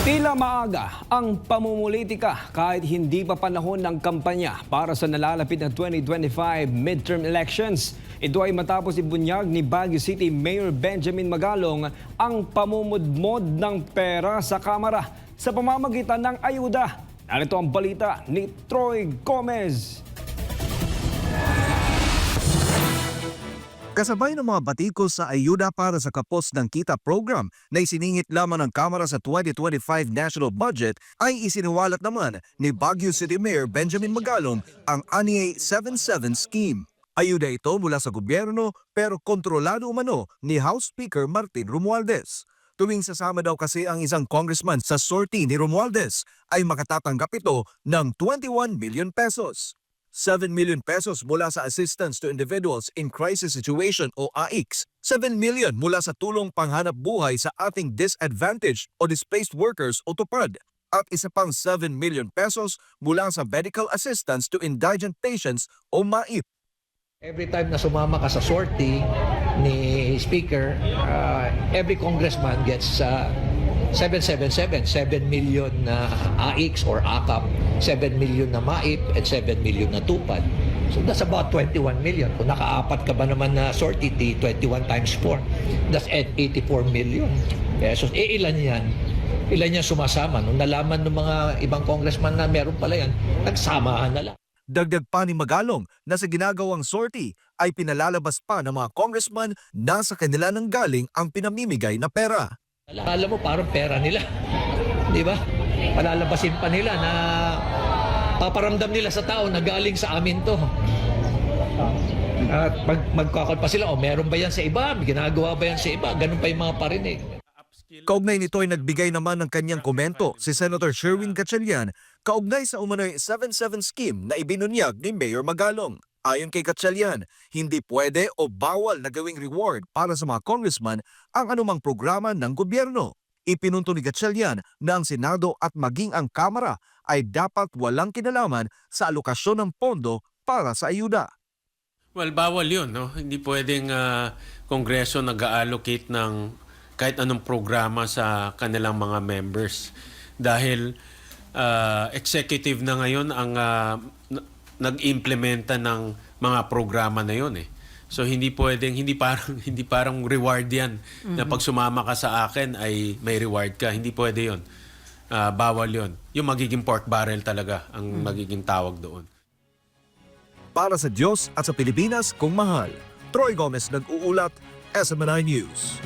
Tila maaga ang pamumulitika kahit hindi pa panahon ng kampanya para sa nalalapit na 2025 midterm elections. Ito ay matapos ibunyag ni Baguio City Mayor Benjamin Magalong ang pamumudmod ng pera sa Kamara sa pamamagitan ng ayuda. Narito ang balita ni Troy Gomez. Kasabay ng mga batikos sa ayuda para sa kapos ng kita program na isiningit lamang ng Kamara sa 2025 national budget ay isiniwalat naman ni Baguio City Mayor Benjamin Magalong ang ANIA 77 scheme. Ayuda ito mula sa gobyerno pero kontrolado umano ni House Speaker Martin Romualdez. Tuwing sasama daw kasi ang isang congressman sa sortie ni Romualdez ay makatatanggap ito ng 21 million pesos. 7 million pesos mula sa Assistance to Individuals in Crisis Situation o AICS, 7 million mula sa tulong panghanap buhay sa ating disadvantaged o displaced workers o TUPAD, at isa pang 7 million pesos mula sa Medical Assistance to Indigent Patients o MAIP. Every time na sumama ka sa sortie ni Speaker, every congressman gets 777, 7 million na AICS or AKAP, 7 million na MAIP, at 7 million na TUPAD. So that's about 21 million. Kung nakaapat ka ba naman na sortie, 21 times 4, that's 84 million pesos. Ilan yan? Ilan yan sumasama? Nung nalaman ng mga ibang congressman na meron pala yan, nagsamahan na lang. Dagdag pa ni Magalong na sa ginagawang sortie ay pinalalabas pa ng mga congressman na sa kanila nang galing ang pinamimigay na pera. Alam mo, parang pera nila. Di ba? Palalabasin pa nila na paparamdam nila sa tao na galing sa amin to. At magkakal pa sila, meron ba yan sa iba? May ginagawa ba yan sa iba? Ganun pa yung mga parinig. Kaugnay nito ay nagbigay naman ng kanyang komento si Senator Sherwin Gatchalian kaugnay sa umano'y 77 scheme na ibinunyag ni Mayor Magalong. Ayon kay Gatchalian, hindi pwede o bawal na gawing reward para sa mga congressman ang anumang programa ng gobyerno. Ipinunto ni Gatchalian na ang Senado at maging ang Kamara ay dapat walang kinalaman sa alokasyon ng pondo para sa ayuda. Well, bawal yun, no? Hindi pwedeng Kongreso nag-allocate ng kahit anong programa sa kanilang mga members. Dahil executive na ngayon ang nag-implementa ng mga programa na yun eh. So hindi pwedeng hindi parang reward 'yan na pag sumama ka sa akin ay may reward ka. Hindi pwede 'yon. Bawal 'yon. Yung magiging pork barrel talaga ang magiging tawag doon. Para sa Diyos at sa Pilipinas kung mahal. Troy Gomez nag-uulat, SMNI News.